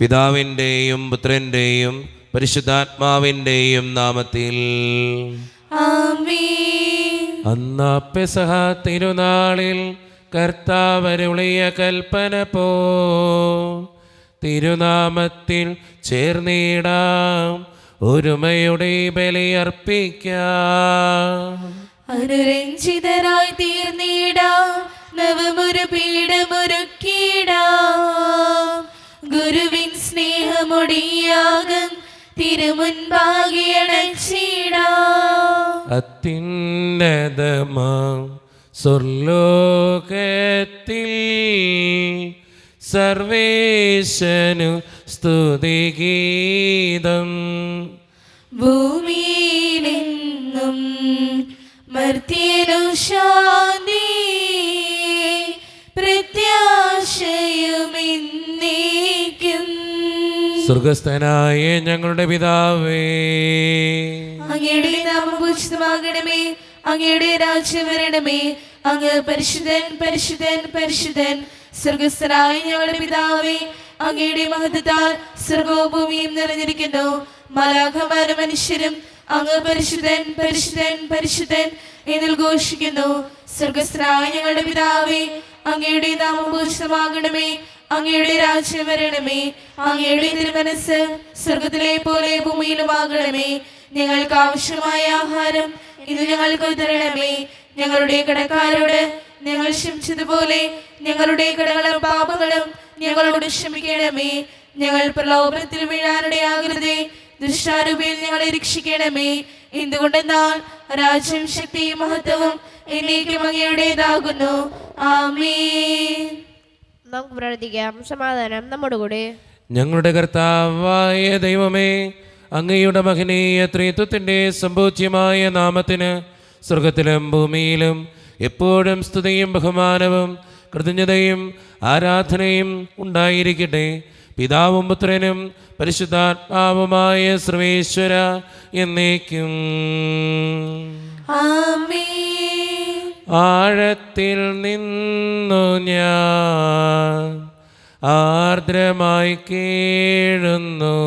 പിതാവിൻ്റെയും പുത്രൻ്റെയും പരിശുദ്ധാത്മാവിൻ്റെയും നാമത്തിൽ ആമേൻ. അന്നാ പെസഹ തിരുനാളിൽ കർത്താവരുളിയ കൽപ്പന പോ തിരുനാമത്തിൽ ചേർന്നിടാം, ഒരുമയുടെ ബലിയർപ്പിക്കാം. അനുരഞ്ജിതരായി തീർന്നിടാം, നവമൊരു പീഠമൊരുക്കിടാം. ഗുരുവിൻ സ്നേഹമൊടിയാകം തിരുമുൻപാകെ അണച്ചിടാം. അത്യുന്നതമാം സ്വർലോകത്തിൽ സർവേശനു സ്തുതിഗീതം. ഭൂമിയിലെങ്ങും മർത്യനു ശാന്തി, പ്രത്യാശയുമെന്നേക്കും. സ്വർഗസ്ഥനായ ഞങ്ങളുടെ പിതാവേ, അങ്ങയുടെ നാമം പൂജിതമാകണമേ, അങ്ങയുടെ രാജ്യം വരണമേ. അങ്ങ് പരിശുദ്ധൻ പരിശുദ്ധൻ പരിശുദ്ധൻ. സ്വർഗസ്ഥനായ ഞങ്ങളുടെ പിതാവേ, അങ്ങയുടെ മഹത്വത്താൽ സ്വർഗവും ഭൂമിയും നിറഞ്ഞിരിക്കുന്നു. മാലാഖമാരും മനുഷ്യരും അങ്ങ് പരിശുദ്ധൻ പരിശുദ്ധൻ പരിശുദ്ധൻ എന്നിൽ ഘോഷിക്കുന്നു. സ്വർഗസ്ഥനായ ഞങ്ങളുടെ പിതാവേ, അങ്ങയുടെ നാമം പൂജിതമാകണമേ, അങ്ങയുടെ രാജ്യം വരണമേ. അങ്ങയുടെ തിരുമനസ്സ് സ്വർഗത്തിലെ പോലെ ഭൂമിയിലുമാകണമേ. ഞങ്ങൾക്ക് ആവശ്യമായ ആഹാരം ഇത് ഞങ്ങൾക്ക് തരണമേ. ഞങ്ങളുടെ കടക്കാരോട് ഞങ്ങൾ ക്ഷമിച്ചതുപോലെ ഞങ്ങളുടെ കടകളും പാപങ്ങളും ഞങ്ങളോട് ക്ഷമിക്കണമേ. ഞങ്ങൾ പ്രലോഭനത്തിൽ വീഴാനിടയാകരുതേ, ദുഷ്ടാരൂപിയിൽ ഞങ്ങളെ രക്ഷിക്കണമേ. എന്തുകൊണ്ടെന്നാൽ രാജ്യം ശക്തിയും മഹത്വവും എന്നേക്കും അങ്ങയുടേതാകുന്നു. ആമേൻ. നമുക്ക് പ്രാർത്ഥിക്കാം. സമാധാനം നമ്മുടെ കൂടെ. ഞങ്ങളുടെ കർത്താവായ ദൈവമേ, അങ്ങയുടെ മഹനീയ ത്രിത്വത്തിൻ്റെ സമ്പൂജ്യമായ നാമത്തിന് സ്വർഗത്തിലും ഭൂമിയിലും എപ്പോഴും സ്തുതിയും ബഹുമാനവും കൃതജ്ഞതയും ആരാധനയും ഉണ്ടായിരിക്കട്ടെ. പിതാവും പുത്രനും പരിശുദ്ധാത്മാവുമായ സർവേശ്വര എന്നേക്കും. ആമേൻ. ആഴത്തിൽ നിന്നു ഞാൻ ആർദ്രമായി കേഴുന്നു,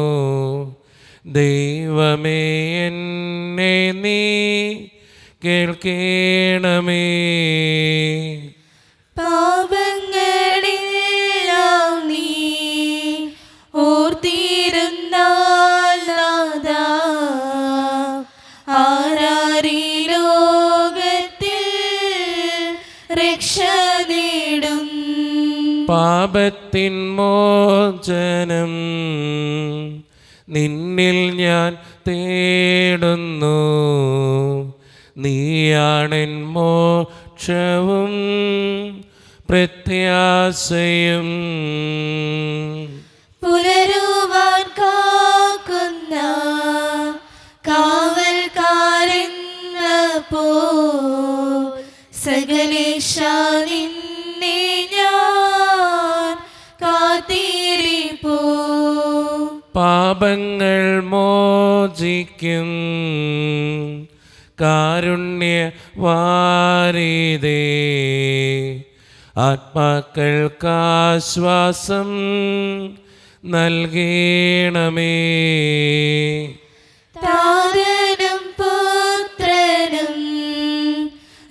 ദൈവമേ എന്നെ നീ കേൾക്കണമേ. പാപങ്ങളെല്ലാം നീ ഓർത്തിരുന്നാൽ നാഥാ, ആരാരീ ലോകത്തിൽ രക്ഷ നേടും. പാപത്തിൻ മോചനം നിന്നിൽ ഞാൻ തേടുന്നു, നീയാണെൻ മോക്ഷവും പ്രത്യാശയും. പുലരുവാൻ കാക്കുന്ന കാവൽക്കാരെന്ന പോൽ സകലേശ നിന്നെ ഞാൻ കാത്തിരിപ്പൂ. പാപങ്ങൾ മോചിക്കും കാരുണ്യവാരിതേ, ആത്മാക്കൾക്കാശ്വാസം നൽകണമേ. താതനും പുത്രനും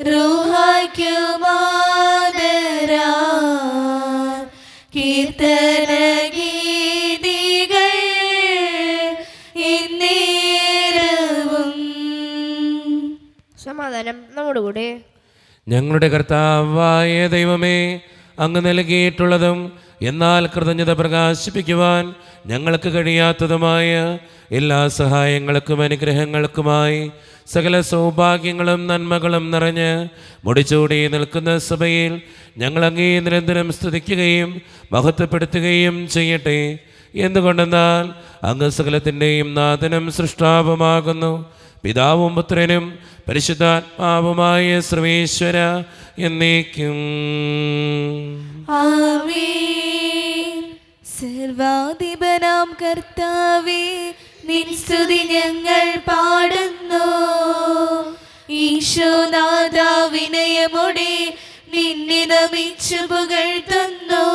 റൂഹായ്ക്കുമാദരാൽ കീർത്തനഗീതികൾ എന്നേരവും. സമാധാനം നമ്മുടെ കൂടെ. ഞങ്ങളുടെ കർത്താവായ ദൈവമേ, അങ്ങ് നൽകിയിട്ടുള്ളതും എന്നാൽ കൃതജ്ഞത പ്രകാശിപ്പിക്കുവാൻ ഞങ്ങൾക്ക് കഴിയാത്തതുമായ എല്ലാ സഹായങ്ങൾക്കും അനുഗ്രഹങ്ങൾക്കുമായി സകല സൗഭാഗ്യങ്ങളും നന്മകളും നിറഞ്ഞ് മുടിച്ചൂടി നിൽക്കുന്ന സഭയിൽ ഞങ്ങൾ അങ്ങേ നിരന്തരം സ്തുതിക്കുകയും മഹത്വപ്പെടുത്തുകയും ചെയ്യട്ടെ. എന്തുകൊണ്ടെന്നാൽ അങ്ങ് സകലത്തിൻ്റെയും നാഥനും സൃഷ്ടാവുമാകുന്നു. പിതാവും പുത്രനും പരിശുദ്ധാത്മാവുമായ സർവേശ്വര എന്നേക്കും. ആമേൻ. സർവാധിപനാം കർത്താവേ, നിൻ സ്തുതി ഞങ്ങൾ പാടുന്നു. ഈശോനാഥ വിനയമോടെ നിന്നെ നമിച്ചു പുകഴ്ത്തുന്നു.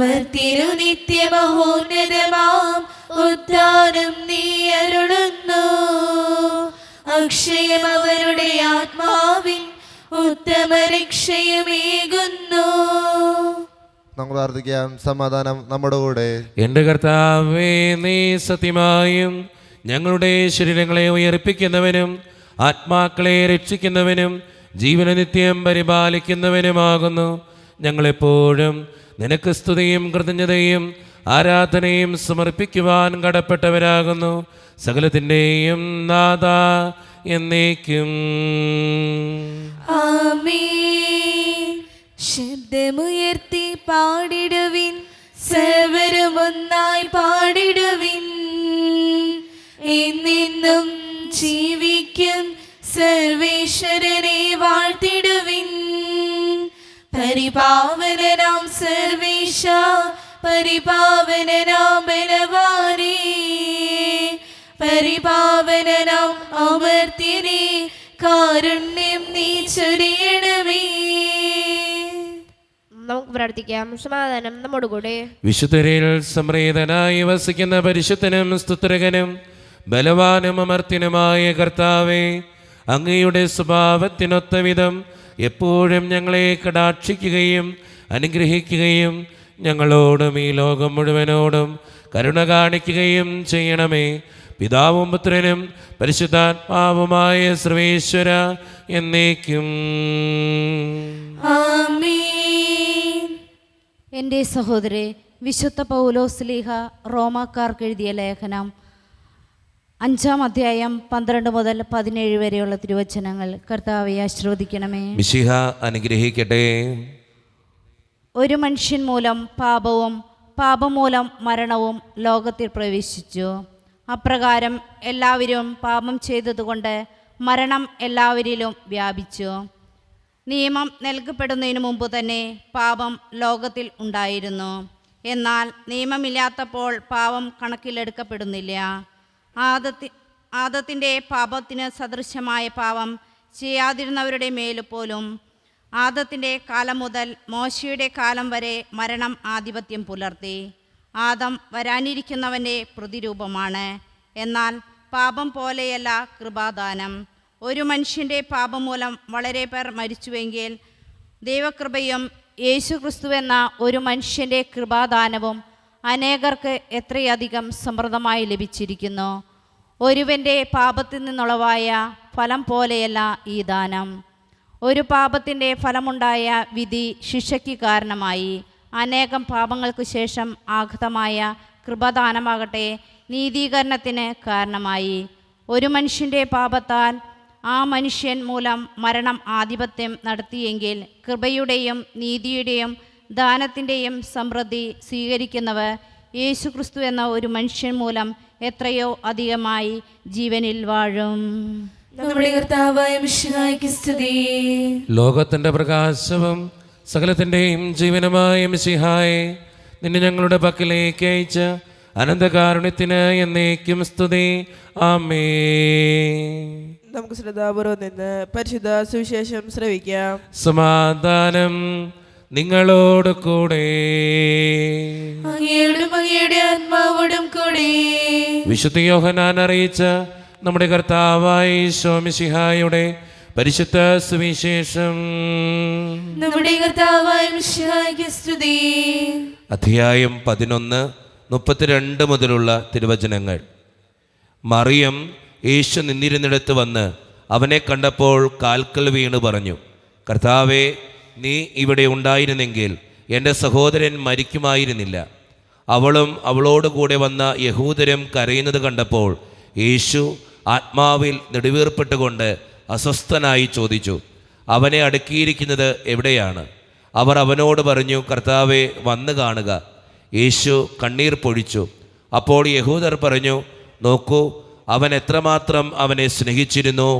മർത്യരു നിത്യമഹോന്നതമാം ഉദ്ധാനം നീ അരുളുന്നു. അക്ഷയം അവരുടെ ആത്മാവിൻ ഉത്തമ രക്ഷയുമേകുന്നു. നമുക്ക് പ്രാർത്ഥിക്കാം. സമാധാനം നമ്മുടെ കൂടെ. എൻ്റെ കർത്താവേ, നീ സത്യമായും ഞങ്ങളുടെ ശരീരങ്ങളെ ഉയർപ്പിക്കുന്നവനും ആത്മാക്കളെ രക്ഷിക്കുന്നവനും ജീവന നിത്യം പരിപാലിക്കുന്നവനുമാകുന്നു. ഞങ്ങളെപ്പോഴും നിനക്ക് സ്തുതിയും കൃതജ്ഞതയും ആരാധനയും സമർപ്പിക്കുവാൻ കടപ്പെട്ടവരാകുന്നു. സകലത്തിൻ്റെയും നാഥ എന്നേക്കും. ആമേൻ. ശബ്ദമുയർത്തി പാടിടുവിൻ, സർവരും ഒന്നായി പാടിടുവിൻ. എന്നെന്നും ജീവിക്കും സർവേശ്വരനെ വാഴ്ത്തിടുവിൻ. പരിപാവനനാം സർവേശ, പരിപാവനനാം ബലവാനേ, പരിപാവനനാം അമർത്യനേ, കാരുണ്യം നീ ചൊരിയണമേ. നമുക്ക് പ്രാർത്ഥിക്കാം. സമാധാനം നമ്മുടെ കൂടെ. വിശുദ്ധരിൽ സംപ്രീതനായി വസിക്കുന്ന പരിശുദ്ധനും സ്തുത്രകനും ബലവാനും അമർത്യനുമായ കർത്താവേ, അങ്ങയുടെ സ്വഭാവത്തിനൊത്ത വിധം എപ്പോഴും ഞങ്ങളെ കടാക്ഷിക്കുകയും അനുഗ്രഹിക്കുകയും ഞങ്ങളോടും ഈ ലോകം മുഴുവനോടും കരുണ കാണിക്കുകയും ചെയ്യണമേ. പിതാവും പുത്രനും പരിശുദ്ധാത്മാവുമായ സർവേശ്വര എന്നേക്കും. ആമേൻ. എൻ്റെ സഹോദരേ, വിശുദ്ധ പൗലോസ്ലീഹ റോമാക്കാർക്ക് എഴുതിയ ലേഖനം 5-ാം അധ്യായം 12 മുതൽ 17 വരെയുള്ള തിരുവചനങ്ങൾ കർത്താവെ ആശീർവദിക്കണമേ. മിശിഹ അനുഗ്രഹിക്കട്ടെ. ഒരു മനുഷ്യൻ മൂലം പാപവും പാപം മൂലം മരണവും ലോകത്തിൽ പ്രവേശിച്ചു. അപ്രകാരം എല്ലാവരും പാപം ചെയ്തതുകൊണ്ട് മരണം എല്ലാവരിലും വ്യാപിച്ചു. നിയമം നൽകപ്പെടുന്നതിന് മുമ്പ് തന്നെ പാപം ലോകത്തിൽ ഉണ്ടായിരുന്നു. എന്നാൽ നിയമമില്ലാത്തപ്പോൾ പാപം കണക്കിലെടുക്കപ്പെടുന്നില്ല. ആദത്തിൻ്റെ പാപത്തിന് സദൃശമായ പാപം ചെയ്യാതിരുന്നവരുടെ മേലുപോലും ആദത്തിൻ്റെ കാലം മുതൽ മോശയുടെ കാലം വരെ മരണം ആധിപത്യം പുലർത്തി. ആദം വരാനിരിക്കുന്നവൻ്റെ പ്രതിരൂപമാണ്. എന്നാൽ പാപം പോലെയല്ല കൃപാദാനം. ഒരു മനുഷ്യൻ്റെ പാപം മൂലം വളരെ പേർ മരിച്ചുവെങ്കിൽ ദൈവകൃപയും യേശുക്രിസ്തുവെന്ന ഒരു മനുഷ്യൻ്റെ കൃപാദാനവും അനേകർക്ക് എത്രയധികം സമൃദ്ധമായി ലഭിച്ചിരിക്കുന്നു. ഒരുവൻ്റെ പാപത്തിൽ നിന്നുളവായ ഫലം പോലെയല്ല ഈ ദാനം. ഒരു പാപത്തിൻ്റെ ഫലമുണ്ടായ വിധി ശിക്ഷയ്ക്ക് കാരണമായി. അനേകം പാപങ്ങൾക്ക് ശേഷം ആഗതമായ കൃപാദാനമാകട്ടെ നീതീകരണത്തിന് കാരണമായി. ഒരു മനുഷ്യൻ്റെ പാപത്താൽ ആ മനുഷ്യൻ മൂലം മരണം ആധിപത്യം നടത്തിയെങ്കിൽ കൃപയുടെയും നീതിയുടെയും ദാനത്തിൻ്റെയും സമൃദ്ധി സ്വീകരിക്കുന്നവർ യേശുക്രിസ്തു എന്ന ഒരു മനുഷ്യൻ മൂലം എത്രയോ അധികമായി ജീവനിൽ വാഴും. നമ്മുടെ കർത്താവായ മിശിഹായ്ക്ക് സ്തുതി. ലോകത്തിൻ്റെ പ്രകാശവും സകലത്തിൻ്റെയും ജീവനുമായ മിശിഹായെ, നിന്നെ ഞങ്ങളുടെ പക്കലേക്ക് അയച്ച അനന്തകാരുണ്യത്തിന് എന്നേക്കും സ്തുതി. ആമേൻ. നമുക്ക് ശ്രദ്ധാപൂർവം നിന്ന് പരിശുദ്ധ സുവിശേഷം ശ്രവിക്കാം. സമാധാനം നിങ്ങളോട് കൂടെ. അങ്ങയോടും അങ്ങയുടെ ആത്മാവോടും കൂടെ. വിശുദ്ധ യോഹന്നാൻ അറിയിച്ച നമ്മുടെ കർത്താവായ ഈശോ മിശിഹായുടെ പരിശുദ്ധ സുവിശേഷം. നമ്മുടെ കർത്താവായ മിശിഹായ്ക്ക് സ്തുതി. അധ്യായം 11, 32 മുതലുള്ള തിരുവചനങ്ങൾ. മറിയം യേശു നിന്നിരുന്നിടത്ത് വന്ന് അവനെ കണ്ടപ്പോൾ കാൽക്കൽ വീണ് പറഞ്ഞു, കർത്താവേ, നീ ഇവിടെ ഉണ്ടായിരുന്നെങ്കിൽ എൻ്റെ സഹോദരൻ മരിക്കുമായിരുന്നില്ല. അവളും അവളോടുകൂടെ വന്ന യഹൂദരും കരയുന്നത് കണ്ടപ്പോൾ യേശു ആത്മാവിൽ നെടുവീർപ്പെട്ടുകൊണ്ട് അസ്വസ്ഥനായി ചോദിച്ചു, അവനെ അടക്കിയിരിക്കുന്നത് എവിടെയാണ്? അവർ അവനോട് പറഞ്ഞു, കർത്താവേ, വന്ന് കാണുക. യേശു കണ്ണീർ പൊഴിച്ചു. അപ്പോൾ യഹൂദർ പറഞ്ഞു, നോക്കൂ, അവൻ എത്രമാത്രം അവനെ സ്നേഹിച്ചിരുന്നു.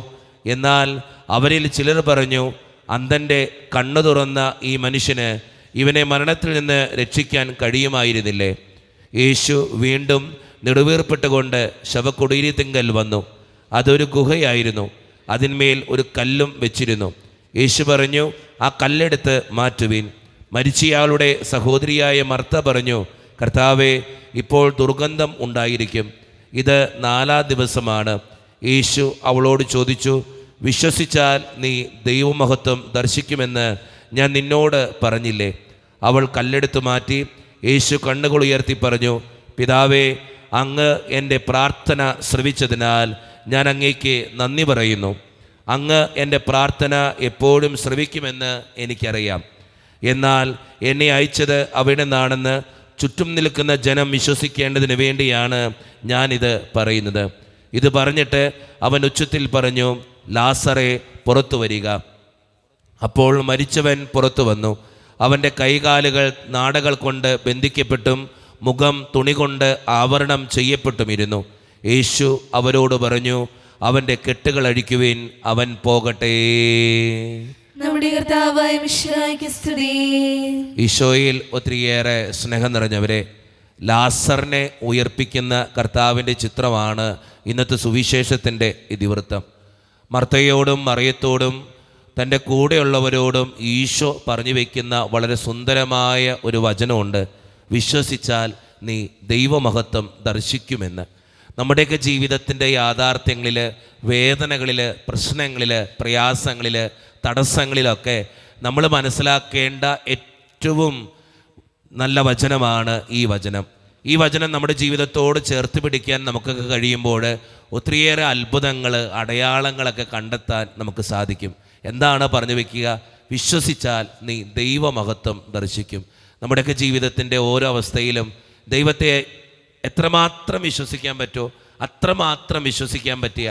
എന്നാൽ അവരിൽ ചിലർ പറഞ്ഞു, അന്ധൻ്റെ കണ്ണു തുറന്ന ഈ മനുഷ്യന് ഇവനെ മരണത്തിൽ നിന്ന് രക്ഷിക്കാൻ കഴിയുമായിരുന്നില്ലേ? യേശു വീണ്ടും നെടുവീർപ്പെട്ടുകൊണ്ട് ശവക്കുടീരത്തിങ്കൽ വന്നു. അതൊരു ഗുഹയായിരുന്നു. അതിന്മേൽ ഒരു കല്ലും വെച്ചിരുന്നു. യേശു പറഞ്ഞു, ആ കല്ലെടുത്ത് മാറ്റുവിൻ. മരിച്ചയാളുടെ സഹോദരിയായ മർത്ത പറഞ്ഞു, കർത്താവേ, ഇപ്പോൾ ദുർഗന്ധം ഉണ്ടായിരിക്കും, ഇത് 4-ാം ദിവസമാണ്. യേശു അവളോട് ചോദിച്ചു, വിശ്വസിച്ചാൽ നീ ദൈവമഹത്വം ദർശിക്കുമെന്ന് ഞാൻ നിന്നോട് പറഞ്ഞില്ലേ? അവൾ കല്ലെടുത്ത് മാറ്റി. യേശു കണ്ണുകൾ ഉയർത്തി പറഞ്ഞു, പിതാവേ, അങ്ങ് എൻ്റെ പ്രാർത്ഥന ശ്രവിച്ചതിനാൽ ഞാൻ അങ്ങേക്ക് നന്ദി പറയുന്നു. അങ്ങ് എൻ്റെ പ്രാർത്ഥന എപ്പോഴും ശ്രവിക്കുമെന്ന് എനിക്കറിയാം. എന്നാൽ എന്നെ അയച്ചത് അവിടെ നിന്നാണെന്ന് ചുറ്റും നിൽക്കുന്ന ജനം വിശ്വസിക്കേണ്ടതിന് വേണ്ടിയാണ് ഞാനിത് പറയുന്നത്. ഇത് പറഞ്ഞിട്ട് അവൻ ഉച്ചത്തിൽ പറഞ്ഞു, ലാസറെ, പുറത്തു വരിക. അപ്പോൾ മരിച്ചവൻ പുറത്തു വന്നു. അവൻ്റെ കൈകാലുകൾ നാടകൾ കൊണ്ട് ബന്ധിക്കപ്പെട്ടും മുഖം തുണി കൊണ്ട് ആവരണം ചെയ്യപ്പെട്ടുമിരുന്നു. യേശു അവരോട് പറഞ്ഞു, അവൻ്റെ കെട്ടുകൾ അഴിക്കുവിൻ, അവൻ പോകട്ടെ. നമ്മുടെ കർത്താവായ മിശിഹായ്ക്ക് സ്തുതി. ഈശോയിൽ ഒത്തിരിയേറെ സ്നേഹം നിറഞ്ഞവരെ, ലാസറിനെ ഉയർപ്പിക്കുന്ന കർത്താവിൻ്റെ ചിത്രമാണ് ഇന്നത്തെ സുവിശേഷത്തിൻ്റെ ഇതിവൃത്തം. മർത്തയോടും മറിയത്തോടും തൻ്റെ കൂടെയുള്ളവരോടും ഈശോ പറഞ്ഞു വയ്ക്കുന്ന വളരെ സുന്ദരമായ ഒരു വചനമുണ്ട്, വിശ്വസിച്ചാൽ നീ ദൈവമഹത്വം ദർശിക്കുമെന്ന്. നമ്മുടെയൊക്കെ ജീവിതത്തിൻ്റെ യാഥാർത്ഥ്യങ്ങളിൽ, വേദനകളിൽ, പ്രശ്നങ്ങളിൽ, പ്രയാസങ്ങളിൽ, തടസ്സങ്ങളിലൊക്കെ നമ്മൾ മനസ്സിലാക്കേണ്ട ഏറ്റവും നല്ല വചനമാണ് ഈ വചനം. ഈ വചനം നമ്മുടെ ജീവിതത്തോട് ചേർത്ത് പിടിക്കാൻ നമുക്കൊക്കെ കഴിയുമ്പോൾ ഒത്തിരിയേറെ അത്ഭുതങ്ങൾ, അടയാളങ്ങളൊക്കെ കണ്ടെത്താൻ നമുക്ക് സാധിക്കും. എന്താണ് പറഞ്ഞു വയ്ക്കുക? വിശ്വസിച്ചാൽ നീ ദൈവമഹത്വം ദർശിക്കും. നമ്മുടെയൊക്കെ ജീവിതത്തിൻ്റെ ഓരോ അവസ്ഥയിലും ദൈവത്തെ എത്രമാത്രം വിശ്വസിക്കാൻ പറ്റുമോ അത്രമാത്രം വിശ്വസിക്കാൻ പറ്റിയ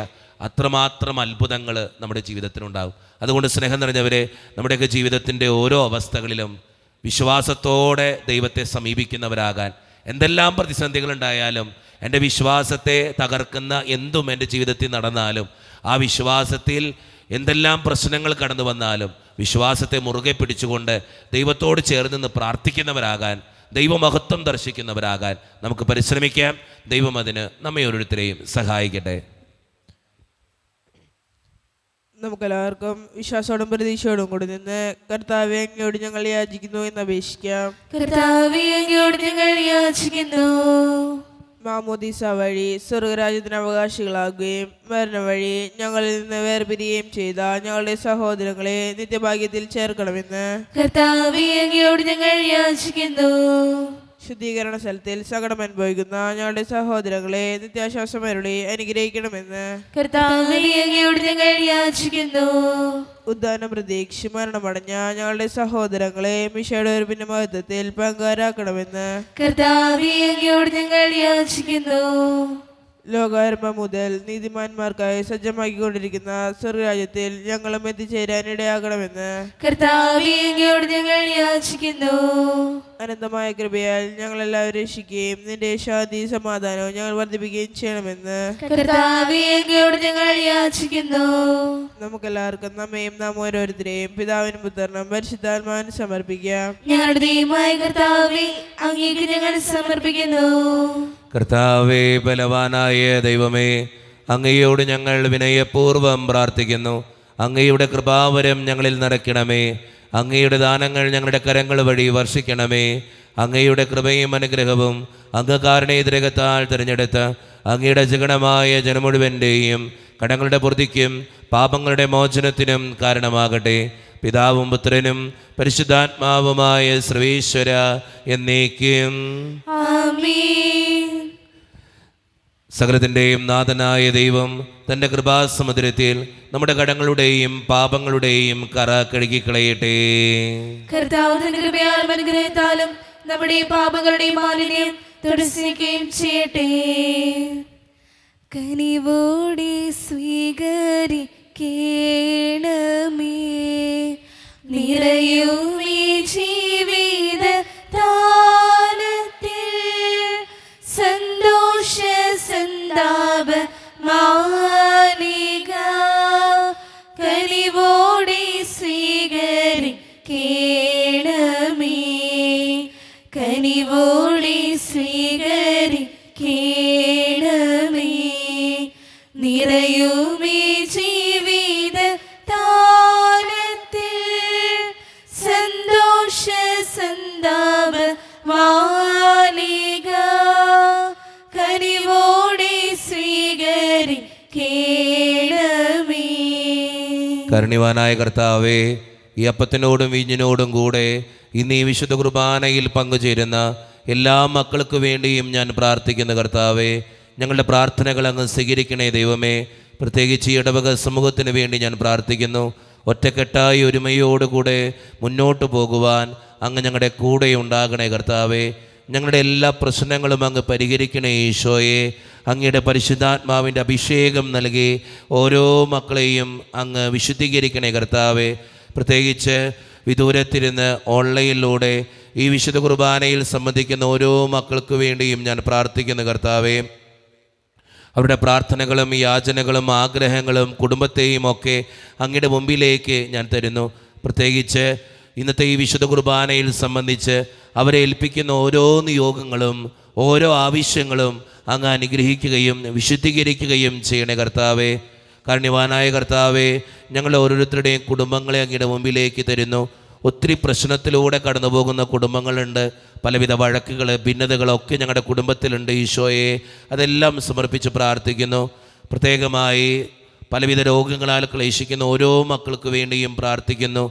അത്രമാത്രം അത്ഭുതങ്ങൾ നമ്മുടെ ജീവിതത്തിലുണ്ടാകും. അതുകൊണ്ട് സ്നേഹം നിറഞ്ഞവരെ, നമ്മുടെയൊക്കെ ജീവിതത്തിൻ്റെ ഓരോ അവസ്ഥകളിലും വിശ്വാസത്തോടെ ദൈവത്തെ സമീപിക്കുന്നവരാകാൻ, എന്തെല്ലാം പ്രതിസന്ധികളുണ്ടായാലും, എൻ്റെ വിശ്വാസത്തെ തകർക്കുന്ന എന്തും എൻ്റെ ജീവിതത്തിൽ നടന്നാലും, ആ വിശ്വാസത്തിൽ എന്തെല്ലാം പ്രശ്നങ്ങൾ കടന്നു വന്നാലും വിശ്വാസത്തെ മുറുകെ പിടിച്ചുകൊണ്ട് ദൈവത്തോട് ചേർന്ന് നിന്ന് പ്രാർത്ഥിക്കുന്നവരാകാൻ, ദൈവമഹത്വം ദർശിക്കുന്നവരാകാൻ നമുക്ക് പരിശ്രമിക്കാം. ദൈവം അതിന് നമ്മെ ഓരോരുത്തരെയും സഹായിക്കട്ടെ. നമുക്കെല്ലാവർക്കും വിശ്വാസത്തോടും പ്രതീക്ഷയോടും കൂടി നിന്ന് കർത്താവെ, അങ്ങയോട് ഞങ്ങൾ യാചിക്കുന്നു എന്ന് അപേക്ഷിക്കാം. കർത്താവേ, അങ്ങയോട് ഞങ്ങൾ യാചിക്കുന്നു. മാമോദീസ വഴി സ്വർഗരാജ്യത്തിന് അവകാശികളാകുകയും മരണം വഴി ഞങ്ങളിൽ നിന്ന് വേർപിരിയുകയും ചെയ്ത ഞങ്ങളുടെ സഹോദരങ്ങളെ നിത്യഭാഗ്യത്തിൽ ചേർക്കണമെന്ന് കർത്താവേ, അങ്ങയോട് ഞങ്ങൾ യാചിക്കുന്നു. ശുദ്ധീകരണ സ്ഥലത്തിൽ സകടം അനുഭവിക്കുന്ന ഞങ്ങളുടെ സഹോദരങ്ങളെ നിത്യാശ്വാസം അരുളി അനുഗ്രഹിക്കണമെന്ന് കർത്താവേ, അങ്ങയോട് ഞങ്ങൾ യാചിക്കുന്നു. ഉദ്ധാനം പ്രതീക്ഷ മരണമടഞ്ഞ ഞങ്ങളുടെ സഹോദരങ്ങളെ മിശയുടെ ഒരു പിന്നെ മഹത്വത്തിൽ പങ്കാരാക്കണമെന്ന് കർത്താവേ, അങ്ങയോട് ഞങ്ങൾ യാചിക്കുന്നു. ലോകാരംഭം മുതൽ നീതിമാന്മാർക്കായി സജ്ജമാക്കിക്കൊണ്ടിരിക്കുന്ന സ്വർഗരാജ്യത്തിൽ ഞങ്ങളും എത്തിച്ചേരാൻ ഇടയാകണമെന്ന് കർത്താവേ, അങ്ങയോട് ഞങ്ങൾ യാചിക്കുന്നു. അനന്തമായ കൃപയാൽ ഞങ്ങളെല്ലാവരും രക്ഷിക്കുകയും നിന്റെ ശാന്തി സമാധാനവും ഞങ്ങൾ വർദ്ധിപ്പിക്കുകയും ചെയ്യണമെന്ന് കർത്താവേ, അങ്ങയോട് ഞങ്ങൾ യാചിക്കുന്നു. നമുക്കെല്ലാവർക്കും നമ്മയും നാം ഓരോരുത്തരെയും പിതാവിനും പുത്രനും പരിശുദ്ധാത്മാവിനും സമർപ്പിക്കാം. ഞങ്ങളുടെ ദൈവമായ കർത്താവേ, അങ്ങേക്ക് ഞങ്ങൾ സമർപ്പിക്കുന്നു. കർത്താവേ, ബലവാനായ ദൈവമേ, അങ്ങയോട് ഞങ്ങൾ വിനയപൂർവ്വം പ്രാർത്ഥിക്കുന്നു. അങ്ങയുടെ കൃപാവരം ഞങ്ങളിൽ നിറയ്ക്കണമേ. അങ്ങയുടെ ദാനങ്ങൾ ഞങ്ങളുടെ കരങ്ങൾ വഴി വർഷിക്കണമേ. അങ്ങയുടെ കൃപയും അനുഗ്രഹവും അംഗകാരണേതരകത്താൽ തിരഞ്ഞെടുത്ത അങ്ങയുടെ ജഗണമായ ജനമുഴുവൻ്റെയും കടങ്ങളുടെ പൂർത്തിക്കും പാപങ്ങളുടെ മോചനത്തിനും കാരണമാകട്ടെ. പിതാവും പുത്രനും പരിശുദ്ധാത്മാവുമായ സർവേശ്വര എന്നേക്കും ആമേൻ. സകലത്തിൻ്റെയും നാഥനായ ദൈവം തൻ്റെ കൃപാസമുദ്രത്തിൽ നമ്മുടെ കടങ്ങളുടെയും പാപങ്ങളുടെയും കറ കഴുകിക്കളയട്ടെ. കർത്താവ് തന്റെ കൃപയാലും അനുഗ്രഹത്താലും നമ്മുടെ പാപങ്ങളുടെയും മാലിന്യം തുടച്ചിരിക്കുകയും ചെയ്യട്ടെ. കനിവോടെ സ്വീകരിക്കണമേ നിറയുമേ ജീവിത താലത്തിൽ സന്തോഷ സന്താപ മാലിക കനിവോടെ സ്വീകരിക്കണമേ കനിവോടെ സ്വീകരിക്കണമേ നിറയുമേ ജീവിത താലത്തിൽ സന്തോഷ കരുണ്യവാനായ കർത്താവേ, ഈ അപ്പത്തിനോടും വീഞ്ഞിനോടും കൂടെ ഇന്ന് ഈ വിശുദ്ധ കുർബാനയിൽ പങ്കുചേരുന്ന എല്ലാ മക്കൾക്ക് വേണ്ടിയും ഞാൻ പ്രാർത്ഥിക്കുന്ന കർത്താവേ, ഞങ്ങളുടെ പ്രാർത്ഥനകൾ അങ്ങ് സ്വീകരിക്കണേ ദൈവമേ. പ്രത്യേകിച്ച് ഈ ഇടവക സമൂഹത്തിന് വേണ്ടി ഞാൻ പ്രാർത്ഥിക്കുന്നു. ഒറ്റക്കെട്ടായി ഒരുമയോടുകൂടെ മുന്നോട്ട് പോകുവാൻ അങ്ങ് ഞങ്ങളുടെ കൂടെ ഉണ്ടാകണേ കർത്താവേ. ഞങ്ങളുടെ എല്ലാ പ്രശ്നങ്ങളും അങ്ങ് പരിഹരിക്കണേ ഈശോയെ. അങ്ങയുടെ പരിശുദ്ധാത്മാവിൻ്റെ അഭിഷേകം നൽകി ഓരോ മക്കളെയും അങ്ങ് വിശുദ്ധീകരിക്കണേ കർത്താവേ. പ്രത്യേകിച്ച് വിദൂരത്തിരുന്ന് ഓൺലൈനിലൂടെ ഈ വിശുദ്ധ കുർബാനയിൽ സംബന്ധിക്കുന്ന ഓരോ മക്കൾക്ക് വേണ്ടിയും ഞാൻ പ്രാർത്ഥിക്കുന്നു കർത്താവേ. അവരുടെ പ്രാർത്ഥനകളും യാചനകളും ആഗ്രഹങ്ങളും കുടുംബത്തെയും ഒക്കെ അങ്ങയുടെ മുമ്പിലേക്ക് ഞാൻ തരുന്നു. പ്രത്യേകിച്ച് ഇന്നത്തെ ഈ വിശുദ്ധ കുർബാനയിൽ സംബന്ധിച്ച് അവരെ ഏൽപ്പിക്കുന്ന ഓരോ നിയോഗങ്ങളും ഓരോ ആവശ്യങ്ങളും അങ്ങ് അനുഗ്രഹിക്കുകയും വിശുദ്ധീകരിക്കുകയും ചെയ്യണേ കർത്താവേ. കാരുണ്യവാനായ കർത്താവേ, ഞങ്ങൾ ഓരോരുത്തരുടെയും കുടുംബങ്ങളെ അങ്ങയുടെ മുമ്പിലേക്ക് തരുന്നു. ഒത്തിരി പ്രശ്നത്തിലൂടെ കടന്നു പോകുന്ന കുടുംബങ്ങളുണ്ട്. പലവിധ വഴക്കുകൾ ഭിന്നതകളൊക്കെ ഞങ്ങളുടെ കുടുംബത്തിലുണ്ട് ഈശോയെ. അതെല്ലാം സമർപ്പിച്ച് പ്രാർത്ഥിക്കുന്നു. പ്രത്യേകമായി പലവിധ രോഗങ്ങളാൽ ക്ലേശിക്കുന്ന ഓരോ മക്കൾക്ക് വേണ്ടിയും പ്രാർത്ഥിക്കുന്നു.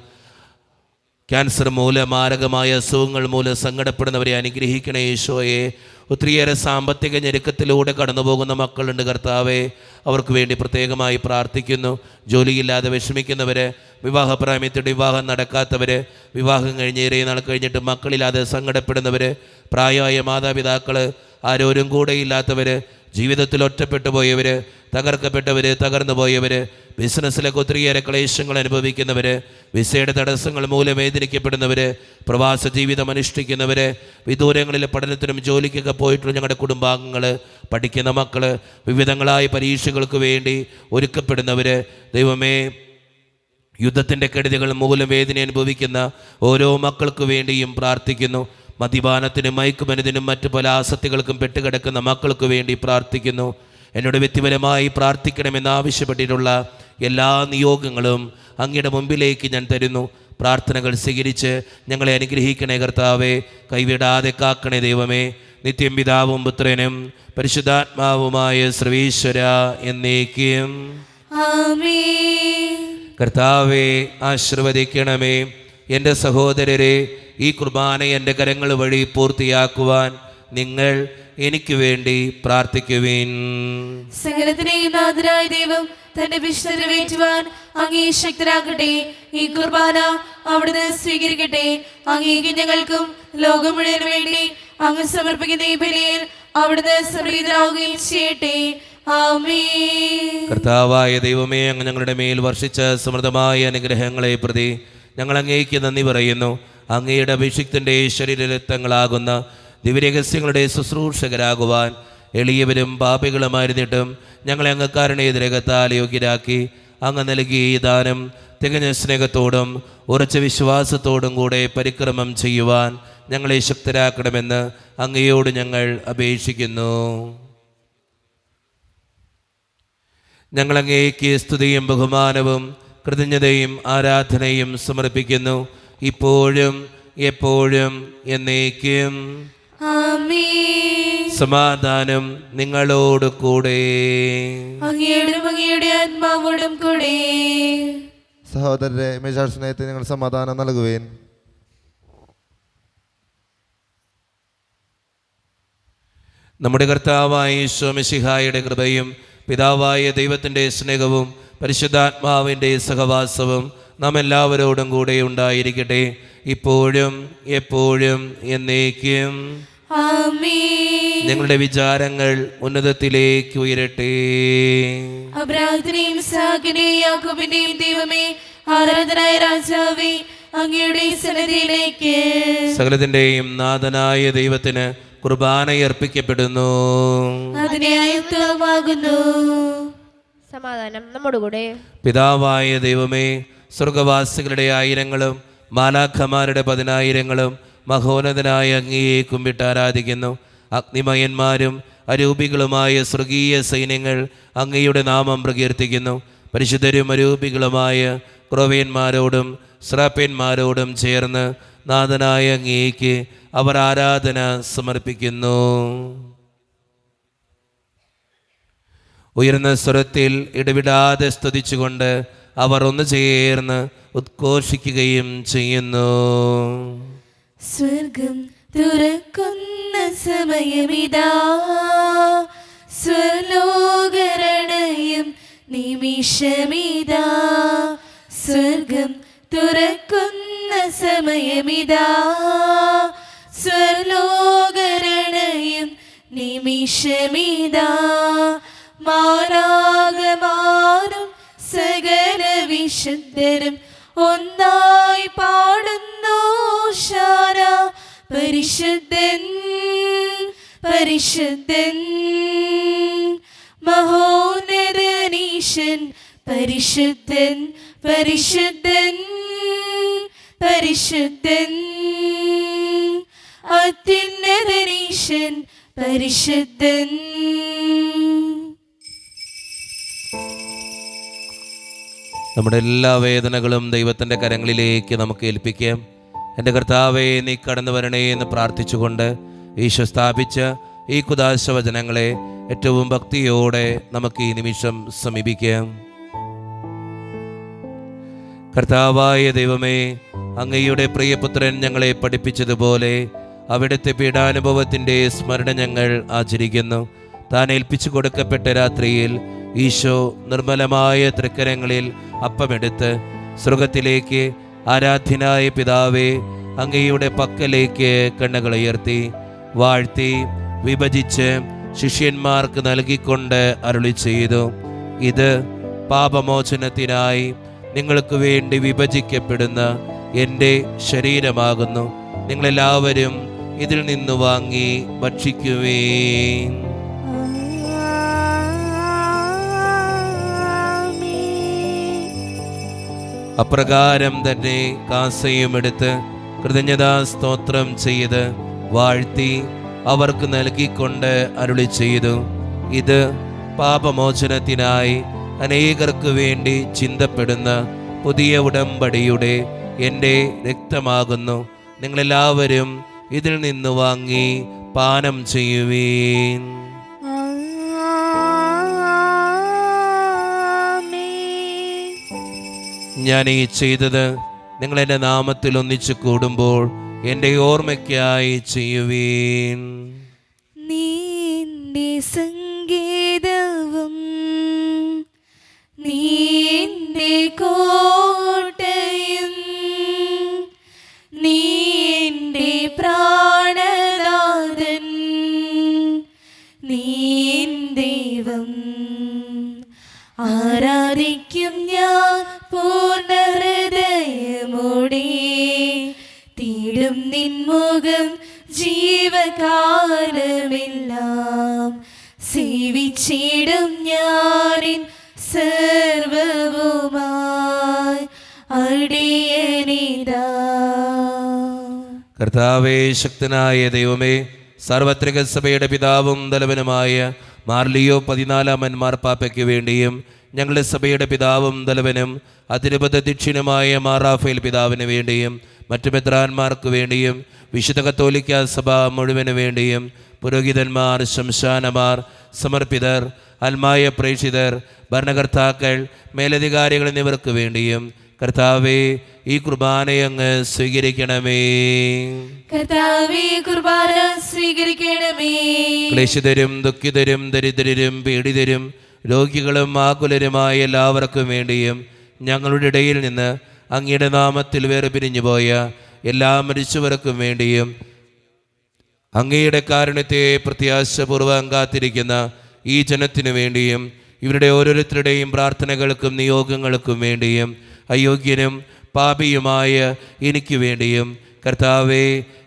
ക്യാൻസർ മൂലം മാരകമായ അസുഖങ്ങൾ മൂലം സങ്കടപ്പെടുന്നവരെ അനുഗ്രഹിക്കണേ ഈശോയെ. ഒത്തിരിയേറെ സാമ്പത്തിക ഞെരുക്കത്തിലൂടെ കടന്നു പോകുന്ന മക്കളുണ്ട് കർത്താവേ. അവർക്ക് വേണ്ടി പ്രത്യേകമായി പ്രാർത്ഥിക്കുന്നു. ജോലിയില്ലാതെ വിഷമിക്കുന്നവർ, വിവാഹപ്രായത്തിൽ വിവാഹം നടക്കാത്തവർ, വിവാഹം കഴിഞ്ഞേറെ നാൾ കഴിഞ്ഞിട്ട് മക്കളില്ലാതെ സങ്കടപ്പെടുന്നവർ, പ്രായമായ മാതാപിതാക്കൾ, ആരോരും കൂടെ ഇല്ലാത്തവർ, ജീവിതത്തിൽ ഒറ്റപ്പെട്ടു പോയവർ, തകർക്കപ്പെട്ടവർ, തകർന്നു പോയവർ, ബിസിനസ്സിലൊക്കെ ഒത്തിരിയേറെ ക്ലേശങ്ങൾ അനുഭവിക്കുന്നവർ, വിസയുടെ തടസ്സങ്ങൾ മൂലം വേദനിക്കപ്പെടുന്നവർ, പ്രവാസ ജീവിതം അനുഷ്ഠിക്കുന്നവർ, വിദൂരങ്ങളിലെ പഠനത്തിനും ജോലിക്കൊക്കെ പോയിട്ടുള്ള ഞങ്ങളുടെ കുടുംബാംഗങ്ങൾ, പഠിക്കുന്ന മക്കൾ, വിവിധങ്ങളായ പരീക്ഷകൾക്ക് വേണ്ടി ഒരുക്കപ്പെടുന്നവർ, ദൈവമേ, യുദ്ധത്തിൻ്റെ കെടുതികൾ മൂലം വേദന അനുഭവിക്കുന്ന ഓരോ മക്കൾക്ക് വേണ്ടിയും പ്രാർത്ഥിക്കുന്നു. മദ്യപാനത്തിനും മയക്കുമരുന്നിനും മറ്റു പല ആസക്തികൾക്കും പെട്ടുകിടക്കുന്ന മക്കൾക്ക് വേണ്ടി പ്രാർത്ഥിക്കുന്നു. എന്നോട് വ്യക്തിപരമായി പ്രാർത്ഥിക്കണമെന്നാവശ്യപ്പെട്ടിട്ടുള്ള എല്ലാ നിയോഗങ്ങളും അങ്ങയുടെ മുമ്പിലേക്ക് ഞാൻ തരുന്നു. പ്രാർത്ഥനകൾ സ്വീകരിച്ച് ഞങ്ങളെ അനുഗ്രഹിക്കണേ കർത്താവേ. കൈവിടാതെ കാക്കണേ ദൈവമേ. നിത്യം പിതാവും പുത്രനും പരിശുദ്ധാത്മാവുമായ സർവീശ്വര എന്നേക്കും ആമേൻ. കർത്താവേ, ആശീർവദിക്കണമേ. എൻ്റെ സഹോദരരെ, ഈ കുർബാന എൻ്റെ കരങ്ങൾ വഴി പൂർത്തിയാക്കുവാൻ നിങ്ങൾ എനിക്ക് വേണ്ടി പ്രാർത്ഥിക്കുവിൻ. സകലത്തിനെയും നാഥനായ ദൈവം തന്റെ വിശുദ്ധ നിറവേറ്റുവാൻ അങ്ങേ ശക്തരാകട്ടെ. ഈ കുർബാന അവിടുന്ന് സ്വീകരിക്കട്ടെ. അങ്ങേക്ക് ഞങ്ങൾക്കും ലോകം മുഴുവൻ വേണ്ടി അങ്ങ് സമർപ്പിക്കുന്ന ഈ ബലിയിൽ അവിടുന്ന് സംപ്രീതരാകുകയും ചെയ്യട്ടെ. ആമേൻ. കർത്താവായ ദൈവമേ, അങ്ങ് ഞങ്ങളുടെ മേൽ വർഷിച്ച സമൃദ്ധമായ അനുഗ്രഹങ്ങളെ പ്രതി ഞങ്ങൾ അങ്ങേക്ക് നന്ദി പറയുന്നു. അങ്ങയുടെ അഭിഷിക്തൻ്റെ ശരീരരക്തങ്ങളാകുന്ന ദിവ്യരഹസ്യങ്ങളുടെ ശുശ്രൂഷകരാകുവാൻ എളിയവരും പാപികളുമായിരുന്നിട്ടും ഞങ്ങളെ അങ്ങ് കാരുണ്യരകത്താൽ യോഗ്യരാക്കി അങ്ങ് നൽകിയ ഈ ദാനം തികഞ്ഞ സ്നേഹത്തോടും ഉറച്ച വിശ്വാസത്തോടും കൂടെ പരിക്രമം ചെയ്യുവാൻ ഞങ്ങളെ ശക്തരാക്കണമെന്ന് അങ്ങയോട് ഞങ്ങൾ അപേക്ഷിക്കുന്നു. ഞങ്ങളങ്ങേക്ക് സ്തുതിയും ബഹുമാനവും കൃതജ്ഞതയും ആരാധനയും സമർപ്പിക്കുന്നു, ഇപ്പോഴും എപ്പോഴും എന്നേക്കും. ആമേൻ. സമാധാനം നിങ്ങളോട് കൂടെ. അങ്ങയോടും അങ്ങയുടെ ആത്മാവോടും കൂടെ. സഹോദരരെ, മേശാർ സ്നേഹത്തിന് നിങ്ങൾ സമാധാനം നൽകുവേൻ. നമ്മുടെ കർത്താവായ യേശു മിശിഹായുടെ കൃപയും പിതാവായ ദൈവത്തിൻ്റെ സ്നേഹവും പരിശുദ്ധാത്മാവിൻ്റെ സഹവാസവും നാം എല്ലാവരോടും കൂടെ ഉണ്ടായിരിക്കട്ടെ, ഇപ്പോഴും എപ്പോഴും എന്നേക്കും. ആമേൻ. ഞങ്ങളുടെ വിചാരങ്ങൾ ഉന്നതത്തിലേക്ക് ഉയരട്ടെ. അബ്രാഹത്തിനെയും ഇസ്ഹാക്കിനെയും യാക്കോബിന്റെയും ദൈവമേ, ആരാധനായ രാജാവേ, അങ്ങയുടെ സന്നിധിയിലേക്ക് സകലത്തിൻ്റെയും നാഥനായ ദൈവത്തിന് കുർബാനയർപ്പിക്കപ്പെടുന്നു. അതിനെ ആയുക്തമാകുന്നു. സമാധാനം നമ്മോടുകൂടെ. പിതാവായ ദൈവമേ, സ്വർഗവാസികളുടെ ആയിരങ്ങളും മാലാഖമാരുടെ 10,000ങ്ങളും മഹോന്നതനായ അങ്ങയെ കുമ്പിട്ട് ആരാധിക്കുന്നു. അഗ്നിമയന്മാരും അരൂപികളുമായ സ്വർഗീയ സൈന്യങ്ങൾ അങ്ങയുടെ നാമം പ്രകീർത്തിക്കുന്നു. പരിശുദ്ധരും അരൂപികളുമായ ക്രോവേന്മാരോടും സ്രാപ്പന്മാരോടും ചേർന്ന് നാഥനായ അങ്ങേക്ക് അവർ ആരാധന സമർപ്പിക്കുന്നു. ഉയർന്ന സ്വരത്തിൽ ഇടവിടാതെ സ്തുതിച്ചുകൊണ്ട് അവർ ഒന്ന് ചേർന്ന് ഉദ്ഘോഷിക്കുകയും ചെയ്യുന്നു. സ്വർഗം തുറക്കുന്ന സമയമിതാ, സ്വർലോകരണയും നിമിഷമിതാ. സ്വർഗം തുറക്കുന്ന സമയമിതാ, സ്വർലോകരണയും നിമിഷമിതാ. മാലാഖമാരും സകല വിശുദ്ധരും ഒന്നായി പാടുന്നു ശാന പരിശുദ്ധൻ പരിശുദ്ധൻ മഹോന്നതനീശൻ പരിശുദ്ധൻ പരിശുദ്ധൻ പരിശുദ്ധൻ അത്യുന്നതനീശൻ പരിശുദ്ധൻ. നമ്മുടെ എല്ലാ വേദനകളും ദൈവത്തിൻ്റെ കരങ്ങളിലേക്ക് നമുക്ക് ഏൽപ്പിക്കാം. എൻ്റെ കർത്താവേ, നീ കടന്നു വരണേ എന്ന് പ്രാർത്ഥിച്ചുകൊണ്ട് ഈശോ സ്ഥാപിച്ച ഈ കുദാശ വചനങ്ങളെ ഏറ്റവും ഭക്തിയോടെ നമുക്ക് ഈ നിമിഷം സമീപിക്കാം. കർത്താവായ ദൈവമേ, അങ്ങയുടെ പ്രിയപുത്രൻ ഞങ്ങളെ പഠിപ്പിച്ചതുപോലെ അവിടുത്തെ പീഡാനുഭവത്തിൻ്റെ സ്മരണ ഞങ്ങൾ ആചരിക്കുന്നു. താൻ ഏൽപ്പിച്ചു കൊടുക്കപ്പെട്ട രാത്രിയിൽ ഈശോ നിർമ്മലമായ തൃക്കരങ്ങളിൽ അപ്പമെടുത്ത് സ്വർഗത്തിലേക്ക് ആരാധ്യനായ പിതാവേ അങ്ങയുടെ പക്കലേക്ക് കണ്ണുകളുയർത്തി വാഴ്ത്തി വിഭജിച്ച് ശിഷ്യന്മാർക്ക് നൽകിക്കൊണ്ട് അരുളി ചെയ്തു, ഇത് പാപമോചനത്തിനായി നിങ്ങൾക്ക് വേണ്ടി വിഭജിക്കപ്പെടുന്ന എൻ്റെ ശരീരമാകുന്നു. നിങ്ങളെല്ലാവരും ഇതിൽ നിന്ന് വാങ്ങി ഭക്ഷിക്കുവേൻ. അപ്രകാരം തന്നെ കാസയും എടുത്ത് കൃതജ്ഞതാ സ്തോത്രം ചെയ്ത് വാഴ്ത്തി അവർക്ക് നൽകിക്കൊണ്ട് അരുളി ചെയ്തു, ഇത് പാപമോചനത്തിനായി അനേകർക്ക് വേണ്ടി ചിന്തപ്പെടുന്ന പുതിയ ഉടമ്പടിയുടെ എൻ്റെ രക്തമാകുന്നു. നിങ്ങളെല്ലാവരും ഇതിൽ നിന്ന് വാങ്ങി പാനം ചെയ്യുവീൻ. ഞാൻ ഈ ചെയ്തത് നിങ്ങൾ എൻ്റെ നാമത്തിൽ ഒന്നിച്ചു കൂടുമ്പോൾ എൻ്റെ ഓർമ്മയ്ക്കായി ചെയ്യുവീൻ. നീ എൻ്റെ സംഗീതവും നീ എൻ്റെ കോട്ടയും നീ എൻ്റെ പ്രാണനാഥൻ നീ ദൈവം. ആരാധിക്കും ഞാൻ പൂർണ്ണ ഹൃദയമോടെ, തേടും നിൻമുഖം ജീവകാലമെല്ലാം. സേവിച്ചിടും ഞാനിൻ സർവവുമായി അടിയനിതാ. കർത്താവേ, ശക്തനായ ദൈവമേ, സാർവത്രിക സഭയുടെ പിതാവും തലവനുമായ മാർലിയോ 14 മാർപ്പാപ്പയ്ക്ക് വേണ്ടിയും ഞങ്ങളുടെ സഭയുടെ പിതാവും തലവനും അതിരൂപതധ്യക്ഷനുമായ മാറാഫേൽ പിതാവിന് വേണ്ടിയും മറ്റു മെത്രാന്മാർക്ക് വേണ്ടിയും വിശുദ്ധ കത്തോലിക്ക സഭ മുഴുവന് വേണ്ടിയും പുരോഹിതന്മാർ, ശംശാനമാർ, സമർപ്പിതർ, ആത്മായ പ്രേക്ഷിതർ, ഭരണകർത്താക്കൾ, മേലധികാരികൾ എന്നിവർക്ക് വേണ്ടിയും കർത്താവേ, ഈ കുർബാനയങ്ങ് സ്വീകരിക്കണമേ. കർത്താവേ, കുർബാന സ്വീകരിക്കണമേ. ക്ലേശിതരും ദുഃഖിതരും ദരിദ്രരും പീഡിതരും രോഗികളും ആകുലരുമായ എല്ലാവർക്കും വേണ്ടിയും ഞങ്ങളുടെ ഇടയിൽ നിന്ന് അങ്ങയുടെ നാമത്തിൽ വേർപിരിഞ്ഞു പോയ എല്ലാ മരിച്ചവർക്കും വേണ്ടിയും അങ്ങയുടെ കാരുണ്യത്തെ പ്രത്യാശപൂർവ്വം കാത്തിരിക്കുന്ന ഈ ജനത്തിനു വേണ്ടിയും ഇവരുടെ ഓരോരുത്തരുടെയും പ്രാർത്ഥനകൾക്കും നിയോഗങ്ങൾക്കും വേണ്ടിയും അയോഗ്യനും പാപിയുമായ എനിക്ക് വേണ്ടിയും കർത്താവേ,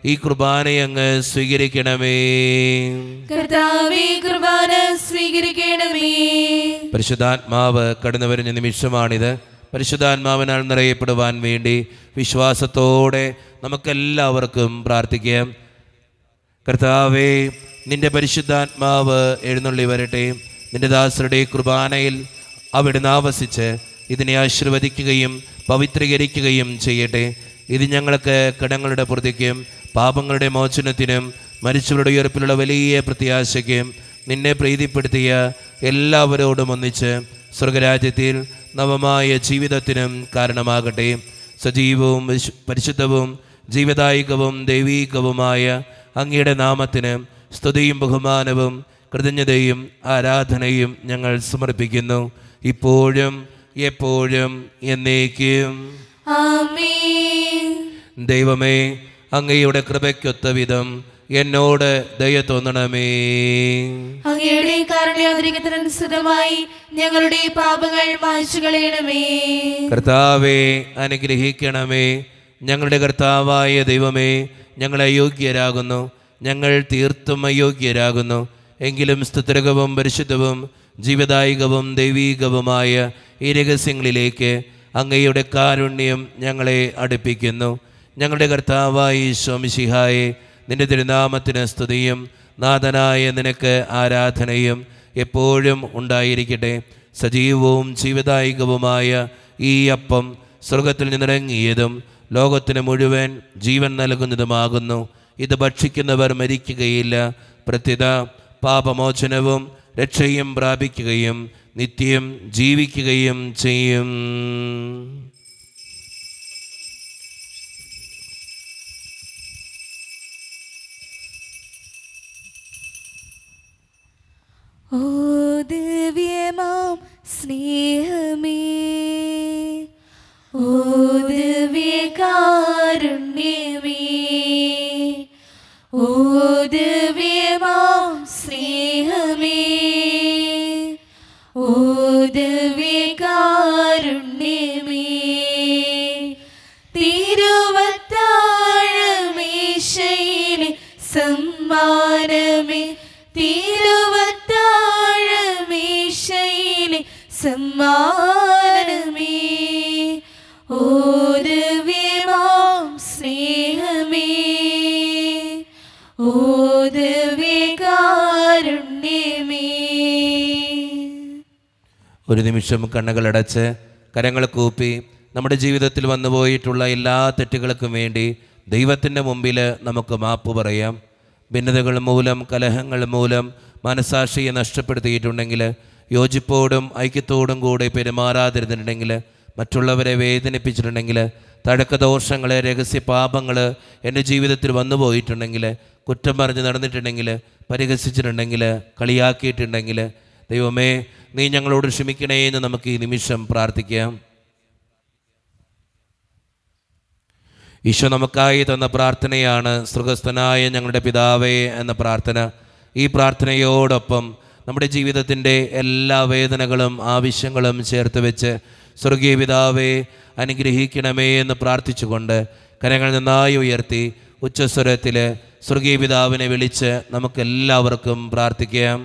ഈ കുർബാനയങ്ങ് സ്വീകരിക്കണമേ. കർത്താവേ, കുർബാന സ്വീകരിക്കണമേ. പരിശുദ്ധാത്മാവ് കടന്നു വരുന്ന നിമിഷമാണിത്. പരിശുദ്ധാത്മാവിനാൽ നിറയപ്പെടുവാൻ വേണ്ടി വിശ്വാസത്തോടെ നമുക്കെല്ലാവർക്കും പ്രാർത്ഥിക്കാം. കർത്താവേ, നിന്റെ പരിശുദ്ധാത്മാവ് എഴുന്നള്ളി വരട്ടെ. നിന്റെ ദാസരുടെ കുർബാനയിൽ അവിടുന്ന് ആവസിച്ച് ഇതിനെ ആശീർവദിക്കുകയും പവിത്രീകരിക്കുകയും ചെയ്യട്ടെ. ഇത് ഞങ്ങൾക്ക് കടങ്ങളുടെ പ്രതിക്കും പാപങ്ങളുടെ മോചനത്തിനും മരിച്ചവരുടെ ഉയർപ്പിലുള്ള വലിയ പ്രത്യാശയ്ക്കും നിന്നെ പ്രീതിപ്പെടുത്തിയ എല്ലാവരോടും ഒന്നിച്ച് സ്വർഗരാജ്യത്തിൽ നവമായ ജീവിതത്തിനും കാരണമാകട്ടെ. സജീവവും പരിശുദ്ധവും ജീവദായകവും ദൈവീകവുമായ അങ്ങയുടെ നാമത്തിന് സ്തുതിയും ബഹുമാനവും കൃതജ്ഞതയും ആരാധനയും ഞങ്ങൾ സമർപ്പിക്കുന്നു, ഇപ്പോഴും എപ്പോഴും എന്നേക്കും. ആമേൻ. ദൈവമേ, അങ്ങയുടെ കൃപയ്ക്കൊത്ത വിധം എന്നോട് ദയ തോന്നണമേ. അങ്ങയുടെ കാരുണ്യാതിരികത്തിനനുസൃതമായി ഞങ്ങളുടെ പാപങ്ങൾ മായ്ച്ചു കളയണമേ. കർത്താവെ അനുഗ്രഹിക്കണമേ. ഞങ്ങളുടെ കർത്താവായ ദൈവമേ, ഞങ്ങൾ അയോഗ്യരാകുന്നു, ഞങ്ങൾ തീർത്തും അയോഗ്യരാകുന്നു. എങ്കിലും സ്തുത്യർഹവും പരിശുദ്ധവും ജീവദായകവും ദൈവീകവുമായ ഈ രഹസ്യങ്ങളിലേക്ക് അങ്ങയുടെ കാരുണ്യം ഞങ്ങളെ അടുപ്പിക്കുന്നു. ഞങ്ങളുടെ കർത്താവായ ഈശോ മിശിഹായെ, നിന്റെ തിരുനാമത്തിന് സ്തുതിയും നാഥനായ നിനക്ക് ആരാധനയും എപ്പോഴും ഉണ്ടായിരിക്കട്ടെ. സജീവവും ജീവദായകവുമായ ഈ അപ്പം സ്വർഗത്തിൽ നിന്നിറങ്ങിയതും ലോകത്തിന് മുഴുവൻ ജീവൻ നൽകുന്നതുമാകുന്നു. ഇത് ഭക്ഷിക്കുന്നവർ മരിക്കുകയില്ല, പ്രത്യുത പാപമോചനവും രക്ഷയും പ്രാപിക്കുകയും നിത്യം ജീവിക്കുകയും ചെയ്യും. ഓ ദിവ്യമാം സ്നേഹമേ, ഓ ദിവ്യകാരുണ്യമേ, ഓ ദിവ്യമാം സ്നേഹമേ, ഓ ദിവ്യകാരുണ്യമേ, തിരുവത്താഴമേശയിലെ സമ്മാനമേ, തിരുവത്താഴമേശയിലെ സമ്മാനമേ, ഓ ദിവ്യമാം സ്നേഹമേ, ഓ ദിവ്യകാരുണ്യമേ. ഒരു നിമിഷം കണ്ണുകളടച്ച് കരങ്ങൾ കൂപ്പി നമ്മുടെ ജീവിതത്തിൽ വന്നുപോയിട്ടുള്ള എല്ലാ തെറ്റുകൾക്കും വേണ്ടി ദൈവത്തിൻ്റെ മുമ്പിൽ നമുക്ക് മാപ്പ് പറയാം. ഭിന്നതകൾ മൂലം, കലഹങ്ങൾ മൂലം മനസാക്ഷിയെ നഷ്ടപ്പെടുത്തിയിട്ടുണ്ടെങ്കിൽ, യോജിപ്പോടും ഐക്യത്തോടും കൂടി പെരുമാറാതിരുന്നിട്ടുണ്ടെങ്കിൽ, മറ്റുള്ളവരെ വേദനിപ്പിച്ചിട്ടുണ്ടെങ്കിൽ, തഴക്കദോഷങ്ങൾ, രഹസ്യ പാപങ്ങൾ എൻ്റെ ജീവിതത്തിൽ വന്നു പോയിട്ടുണ്ടെങ്കിൽ, കുറ്റം പറഞ്ഞ് നടന്നിട്ടുണ്ടെങ്കിൽ, പരിഹസിച്ചിട്ടുണ്ടെങ്കിൽ, കളിയാക്കിയിട്ടുണ്ടെങ്കിൽ, ദൈവമേ നീ ഞങ്ങളോട് ക്ഷമിക്കണേ എന്ന് നമുക്ക് ഈ നിമിഷം പ്രാർത്ഥിക്കാം. ഈശോ നമുക്കായി തന്ന പ്രാർത്ഥനയാണ് സ്വർഗസ്ഥനായ ഞങ്ങളുടെ പിതാവേ എന്ന പ്രാർത്ഥന. ഈ പ്രാർത്ഥനയോടൊപ്പം നമ്മുടെ ജീവിതത്തിൻ്റെ എല്ലാ വേദനകളും ആവശ്യങ്ങളും ചേർത്ത് വെച്ച് സ്വർഗീയ പിതാവേ അനുഗ്രഹിക്കണമേ എന്ന് പ്രാർത്ഥിച്ചുകൊണ്ട് കരങ്ങൾ നന്നായി ഉയർത്തി ഉച്ചസ്വരത്തിൽ സ്വർഗീയ പിതാവിനെ വിളിച്ച് നമുക്കെല്ലാവർക്കും പ്രാർത്ഥിക്കാം.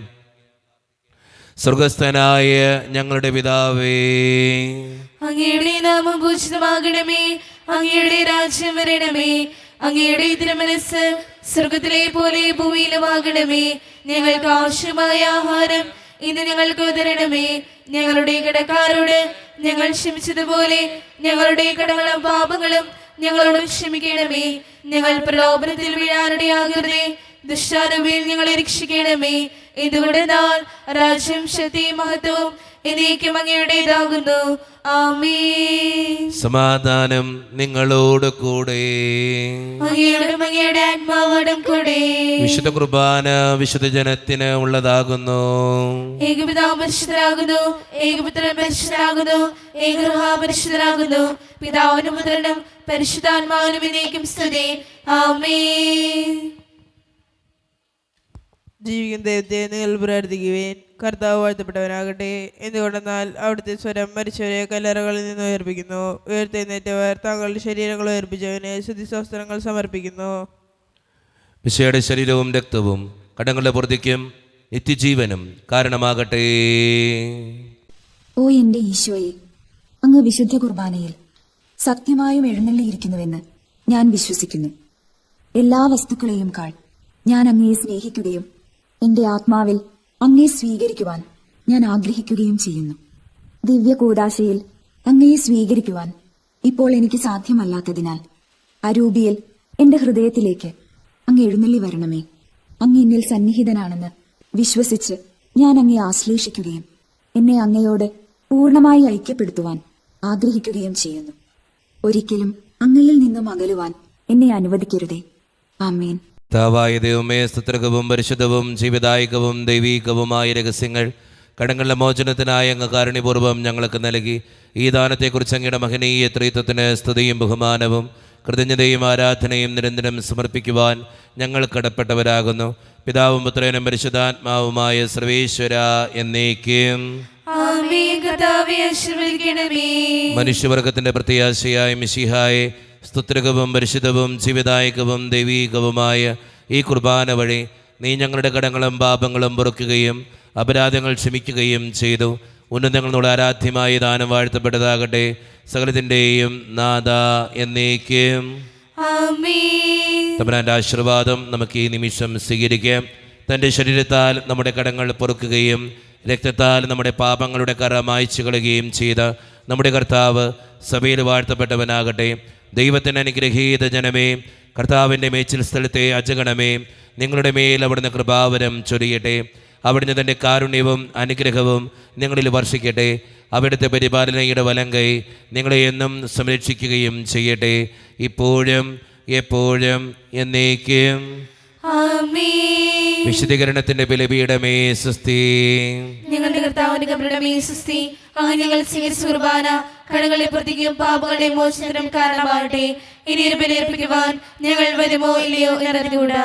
സ്വർഗസ്ഥനായ ഞങ്ങളുടെ പിതാവേ, അങ്ങയുടെ നാമം പൂജിതമാകണമേ, അങ്ങയുടെ രാജ്യം വരണമേ, അങ്ങയുടെ തിരുമനസ്സ് സ്വർഗത്തിലെ പോലെ ഭൂമിയിലുമാകണമേ. ഞങ്ങൾക്ക് ആവശ്യമായ ആഹാരം ഇന്ന് ഞങ്ങൾക്ക് തരണമേ. ഞങ്ങളുടെ കടക്കാരോട് ഞങ്ങൾ ക്ഷമിച്ചതുപോലെ ഞങ്ങളുടെ കടങ്ങളും പാപങ്ങളും ഞങ്ങളോട് ക്ഷമിക്കണമേ. ഞങ്ങൾ പ്രലോഭനത്തിൽ വീഴാനിടയാകരുതേ, ദുഷ്ടാരൂപിയിൽ ഞങ്ങളെ രക്ഷിക്കണമേ. എന്തുകൊണ്ടെന്നാൽ രാജ്യം, ശക്തിയും മഹത്വവും എന്നേക്കും അങ്ങയുടേതാകുന്നു. ആമേൻ. സമാധാനം നിങ്ങളോട് കൂടെ. അങ്ങയോടും അങ്ങയുടെ ആത്മാവോടും കൂടെ. വിശുദ്ധ കുർബാന വിശുദ്ധ ജനത്തിന് ഉള്ളതാകുന്നു. ഏകപിതാവ് പരിശുദ്ധനാകുന്നു, ഏകപുത്രൻ പരിശുദ്ധനാകുന്നു, ഏകഗൃഹ പരിശുദ്ധനാകുന്നു. പിതാവിനും പുത്രനും പരിശുദ്ധാത്മാവിനും എന്നേക്കും സ്തുതി. ആമേൻ. ജീവിക്കുന്ന ദൈവത്തെ നിങ്ങൾ പ്രാർത്ഥിക്കുവേൻ. കർത്താവ് വാഴ്ത്തപ്പെട്ടവനാകട്ടെ. എന്തുകൊണ്ടെന്നാൽ അവിടുത്തെ സ്വരം മരിച്ചവരെ കല്ലറകളിൽ നിന്ന് ഉയർപ്പിക്കുന്നു. ഉയർത്തെഴുന്നേറ്റവർ തങ്ങളുടെ ശരീരങ്ങൾ ഉയർപ്പിച്ചവന് ശുദ്ധിസ്വസ്ത്രങ്ങൾ സമർപ്പിക്കുന്നു. മിശിഹായുടെ ശരീരവും രക്തവും കടങ്ങളുടെ പൊറുതിക്കും നിത്യജീവനും കാരണമാകട്ടെ. ഓ എന്റെ ഈശോയെ, അങ്ങ് വിശുദ്ധ കുർബാനയിൽ സത്യമായും എഴുന്നള്ളിയിരിക്കുന്നുവെന്ന് ഞാൻ വിശ്വസിക്കുന്നു. എല്ലാ വസ്തുക്കളെയും കാൾ ഞാൻ അങ്ങയെ സ്നേഹിക്കുകയും എന്റെ ആത്മാവിൽ അങ്ങയെ സ്വീകരിക്കുവാൻ ഞാൻ ആഗ്രഹിക്കുകയും ചെയ്യുന്നു. ദിവ്യ കൂദാശയിൽ അങ്ങയെ സ്വീകരിക്കുവാൻ ഇപ്പോൾ എനിക്ക് സാധ്യമല്ലാത്തതിനാൽ അരൂപിയിൽ എന്റെ ഹൃദയത്തിലേക്ക് അങ്ങ് എഴുന്നള്ളി വരണമേ. അങ്ങ് എന്നിൽ സന്നിഹിതനാണെന്ന് വിശ്വസിച്ച് ഞാൻ അങ്ങയെ ആശ്ലേഷിക്കുകയും എന്നെ അങ്ങയോട് പൂർണ്ണമായി ഐക്യപ്പെടുത്തുവാൻ ആഗ്രഹിക്കുകയും ചെയ്യുന്നു. ഒരിക്കലും അങ്ങയിൽ നിന്നും അകലുവാൻ എന്നെ അനുവദിക്കരുതേ. ആമേൻ. കർത്താവായ ദൈവമേ, സ്തുത്യർഹവും പരിശുദ്ധവും ജീവദായകവും ദൈവീകവുമായ രഹസ്യങ്ങൾ കടങ്ങളുടെ മോചനത്തിനായി അങ്ങ് കാരുണ്യപൂർവ്വം ഞങ്ങൾക്ക് നൽകി. ഈ ദാനത്തെക്കുറിച്ച് അങ്ങയുടെ മഹനീയ ത്രിത്വത്തിന് സ്തുതിയും ബഹുമാനവും കൃതജ്ഞതയും ആരാധനയും നിരന്തരം സമർപ്പിക്കുവാൻ ഞങ്ങൾ കടപ്പെട്ടവരാകുന്നു. പിതാവും പുത്രനും പരിശുദ്ധാത്മാവുമായ സർവേശ്വര എന്നേക്കും. ആമേൻ. കർത്താവേ, ആശീർവദിക്കണമേ. മനുഷ്യവർഗത്തിന്റെ പ്രത്യാശയായ മിശിഹായെ, സ്തുത്യർഹവും പരിശുദ്ധവും ജീവദായകവും ദൈവീകവുമായ ഈ കുർബാന വഴി നീ ഞങ്ങളുടെ കടങ്ങളും പാപങ്ങളും പൊറുക്കുകയും അപരാധങ്ങൾ ക്ഷമിക്കുകയും ചെയ്തു. ഉന്നതങ്ങളോട് ആരാധ്യമായ ദാനം വാഴ്ത്തപ്പെട്ടതാകട്ടെ. സകലത്തിൻ്റെയും നാഥ എന്നേക്കും. ആമേൻ. തമ്പുരാന്റെ ആശീർവാദം നമുക്ക് ഈ നിമിഷം സ്വീകരിക്കാം. തൻ്റെ ശരീരത്താൽ നമ്മുടെ കടങ്ങൾ പൊറുക്കുകയും രക്തത്താൽ നമ്മുടെ പാപങ്ങളുടെ കറ മായ്ച്ചു കളയുകയും ചെയ്ത നമ്മുടെ കർത്താവ് സഭയിൽ വാഴ്ത്തപ്പെട്ടവനാകട്ടെ. ദൈവത്തിന് അനുഗ്രഹീത ജനമേ, കർത്താവിൻ്റെ മേച്ചിൽ സ്ഥലത്തെ അജഗണമേ, നിങ്ങളുടെ മേൽ അവിടുന്ന് കൃപാവരം ചൊരിയട്ടെ. അവിടുന്ന് തൻ്റെ കാരുണ്യവും അനുഗ്രഹവും നിങ്ങളിൽ വർഷിക്കട്ടെ. അവിടുത്തെ പരിപാലനയുടെ വലങ്കൈ നിങ്ങളെ എന്നും സംരക്ഷിക്കുകയും ചെയ്യട്ടെ, ഇപ്പോഴും എപ്പോഴും എന്നേക്കും. ആമേൻ. വിശുദ്ധീകരണത്തിന്റെ ബലിപീഠമേ സ്വസ്തി. ഞങ്ങളുടെ കർത്താവിന്റെ കബറിടമേ സ്വസ്തി. അങ്ങ് ഞങ്ങൾ സ്വീകരിച്ച കുർബാന കടങ്ങളെ പ്രതിക്കും പാപങ്ങളുടെ മോചനത്തിനും കാരണമാകട്ടെ. ഇനി ഒരു ബലിയർപ്പിക്കുവാൻ ഞങ്ങൾ വരുമോ ഇല്ലയോ എന്നറിഞ്ഞുകൂടാ.